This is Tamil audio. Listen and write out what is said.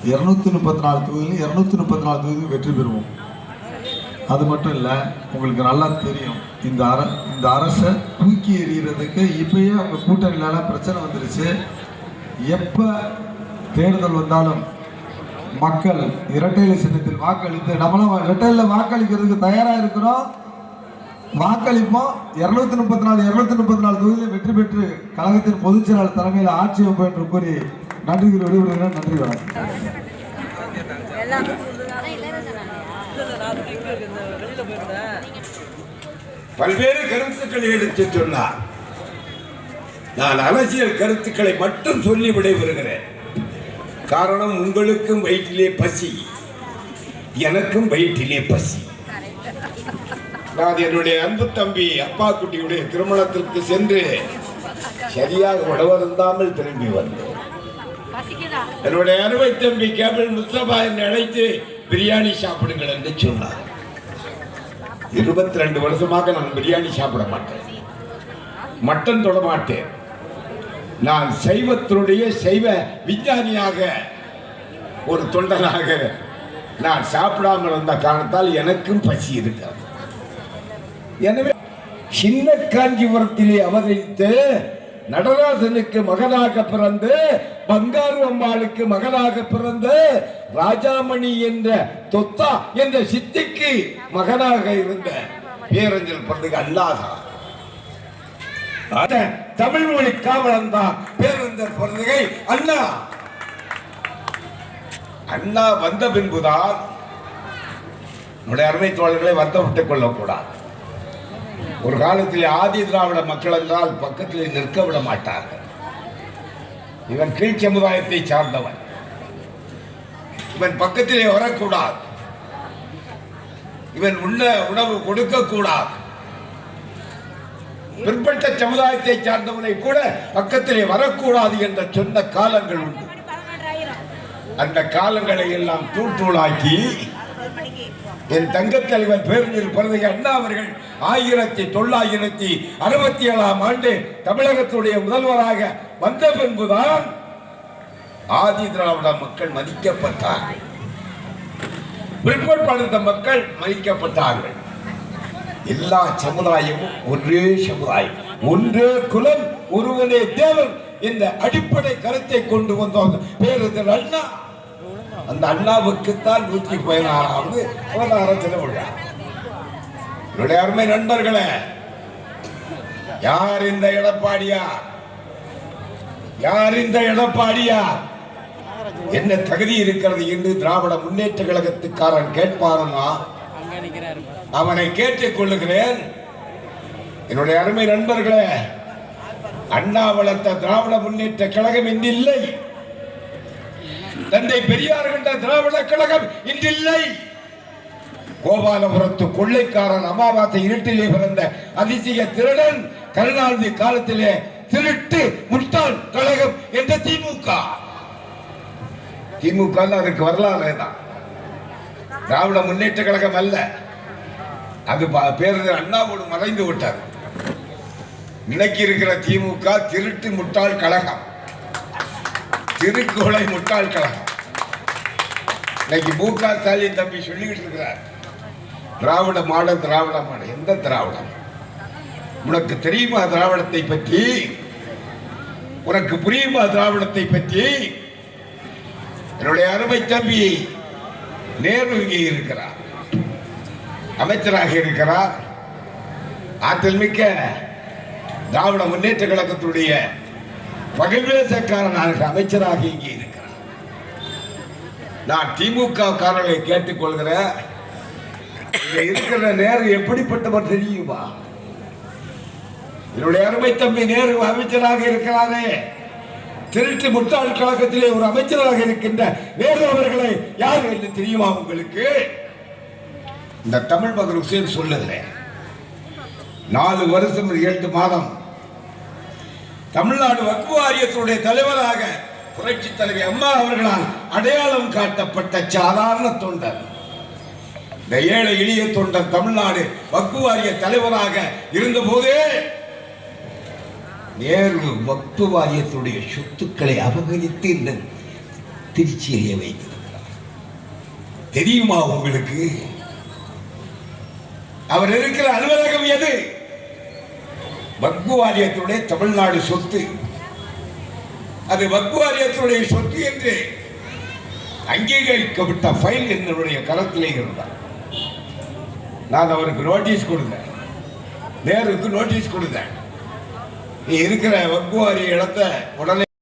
234 தொகுதியில் 234 தொகுதியில் வெற்றி பெறுவோம். அது மட்டும் இல்லை, உங்களுக்கு நல்லா தெரியும், இந்த அரசை தூக்கி எறிகிறதுக்கு இப்பயே அவங்க கூட்டணியில பிரச்சனை வந்துருச்சு. எப்போ தேர்தல் வந்தாலும் மக்கள் இரட்டையில சின்னத்தில் வாக்களித்து, நம்மளாம் இரட்டையில வாக்களிக்கிறதுக்கு தயாராக இருக்கிறோம், வாக்களிப்போம். 234 தொகுதியில் வெற்றி பெற்று கழகத்தின் பொதுச் செயலாளர் தலைமையில் ஆட்சி அமைப்போம் என்று கூறி நன்றி விடுவிடுகிறேன். நன்றி, வணக்கம். பல்வேறு கருத்துக்களை எடுத்து சொன்னார். நான் அரசியல் கருத்துக்களை மட்டும் சொல்லி விடைபெறுகிறேன். காரணம், உங்களுக்கும் வயிற்றிலே பசி, எனக்கும் வயிற்றிலே பசி. நான் என்னுடைய அன்பு தம்பி அப்பா குட்டியுடைய திருமணத்திற்கு சென்று சரியாக உணவருந்தாமல் திரும்பி வந்தேன். என்னுடைய அருமை தம்பி கேபிள் முஸ்தபா என்னை அழைத்து பிரியாணி சாப்பிடுங்கள் என்று சொன்னார். 22 வருஷமாக நான் பிரியாணி சாப்பிட மாட்டேன், மட்டன் தொட மாட்டேன். நான் சைவத்தினுடைய சைவ விஞ்ஞானியாக, ஒரு தொண்டனாக நான் சாப்பிடாமல் இருந்த காரணத்தால் எனக்கும் பசி இருக்கிறது. எனவே சின்ன காஞ்சிபுரத்திலே அவதரித்து நடராசனுக்கு மகனாக பிறந்து, பங்காரு அம்மாளுக்கு மகனாக பிறந்து, ராஜாமணி என்ற தொத்தா என்ற சித்திக்கு மகனாக இருந்த பேரஞ்சல் பிறந்தது அண்ணாதான். தமிழ் மொழி காவலன் தான் பேரஞ்சல் பிறந்தகை அண்ணா. அண்ணா வந்த பின்புதான் நம்முடைய அருமை தோழர்களை வருத்தம் விட்டுக் கொள்ளக்கூடாது. ஒரு காலத்தில் ஆதி திராவிட மக்கள் என்றால் பக்கத்தில் நிற்க விட மாட்டார்கள். இவன் கீழ் சமுதாயத்தை சார்ந்தவன், இவன் பக்கத்திலே வரக்கூடாது, இவன் உணவு கொடுக்க கூடாது. பிற்பட்ட சமுதாயத்தை சார்ந்தவனை கூட பக்கத்திலே வரக்கூடாது என்ற சொன்ன காலங்கள் உண்டு. அந்த காலங்களை எல்லாம் தூளாக்கி என் தங்கத் தலைவர் பேருந்தில் பிறந்த அண்ணா அவர்கள் 1967ஆம் ஆண்டு தமிழகத்துடைய முதல்வராக வந்த பின்புதான் ஆதி திராவிட மக்கள் மதிக்கப்பட்டார்கள், பிற்படுத்த மக்கள் மதிக்கப்பட்டார்கள். எல்லா சமுதாயமும் ஒரே சமுதாயம், ஒன்றே குலம், ஒருவனே தேவன் என்ற அடிப்படை கருத்தை கொண்டு வந்தோம் பேருந்தில் அண்ணா. அந்த அண்ணாவுக்குத்தான் 116வது அவதார தின விழா. என்னுடைய அருமை நண்பர்களே, யார் இந்த எடப்பாடியார்? யார் இந்த எடப்பாடியார்? என்ன தகுதி இருக்கிறது என்று திராவிட முன்னேற்ற கழகத்துக்காரன் கேட்பாரா? அவனை கேட்டுக் கொள்ளுகிறேன். என்னுடைய அருமை நண்பர்களே, அண்ணா வளர்த்த திராவிட முன்னேற்ற கழகம் இன்றில்லை, தந்தை பெரியார் கண்ட திராவிட கழகம் இன்றில்லை. கோபாலபுரத்து கொள்ளைக்காரன் அமாவாசை இருட்டிலே பிறந்த அதிசய திருடன் கருணாநிதி காலத்திலே திருட்டு முட்டாள் கழகம் என்ற திமுக அதுக்கு வரலாறு தான், திராவிட முன்னேற்ற கழகம் அல்ல. அது பேருந்து அண்ணாவோடு மறைந்து விட்டார். இன்னைக்கு இருக்கிற திமுக திருட்டு முட்டாள் கழகம், திருக்கோளை முட்டாள் கழகம். இன்னைக்கு மு.க. ஸ்டாலின் தம்பி சொல்லிக்கிட்டு இருக்கிறார், திராவிட மாடல் திராவிட மாடல். எந்த திராவிடம்? உனக்கு தெரியுமா திராவிடத்தை பற்றி? உனக்கு புரியுமா திராவிடத்தை பற்றி? என்னுடைய அருமை தம்பி நேரு இங்கே இருக்கிறார், அமைச்சராக இருக்கிறார், ஆற்றல் மிக்க திராவிட முன்னேற்ற கழகத்துடைய பகல்வேசக்காரனாக அமைச்சராக இங்கே இருக்கிறார். நான் திமுக காரர்களை கேட்டுக்கொள்கிறேன், இருக்கிற நேரு எப்படிப்பட்டவர் தெரியுமா? என்னுடைய அருமை தம்பி நேரு அமைச்சராக இருக்கிறாரே, திருட்டு முட்டாள் கழகத்திலே ஒரு அமைச்சராக இருக்கின்ற நேரு அவர்களை யார் என்று தெரியுமா உங்களுக்கு? இந்த தமிழ் மகன் ஹுசேன் சொல்லுகிறேன், 4 வருஷம் 7 மாதம் தமிழ்நாடு வக்ஃப் வாரியத்துடைய தலைவராக புரட்சி தலைவி அம்மா அவர்களால் அடையாளம் காட்டப்பட்ட சாதாரண தொண்டர். இந்த ஏழை எளிய தொண்டர் தமிழ்நாடு வக்ஃப் வாரிய தலைவராக இருந்த போதே நேரு வக்ஃப் வாரியத்துடைய சொத்துக்களை அபகரித்து திருச்சியிலே வைத்திருக்கிறார். தெரியுமா உங்களுக்கு அவர் இருக்கிற அலுவலகம் எது? வக்ஃபு வாரியத்துடைய தமிழ்நாடு சொத்து. அது வக்ஃபு வாரியத்துடைய சொத்து என்று அங்கீகரிக்கப்பட்ட ஃபைல் என்னுடைய கரத்திலே இருந்தார். நான் அவருக்கு நோட்டீஸ் கொடுத்தேன், நேருக்கு நோட்டீஸ் கொடுத்தேன். நீ இருக்கிற வக்ஃபு வாரிய இடத்தை உடனே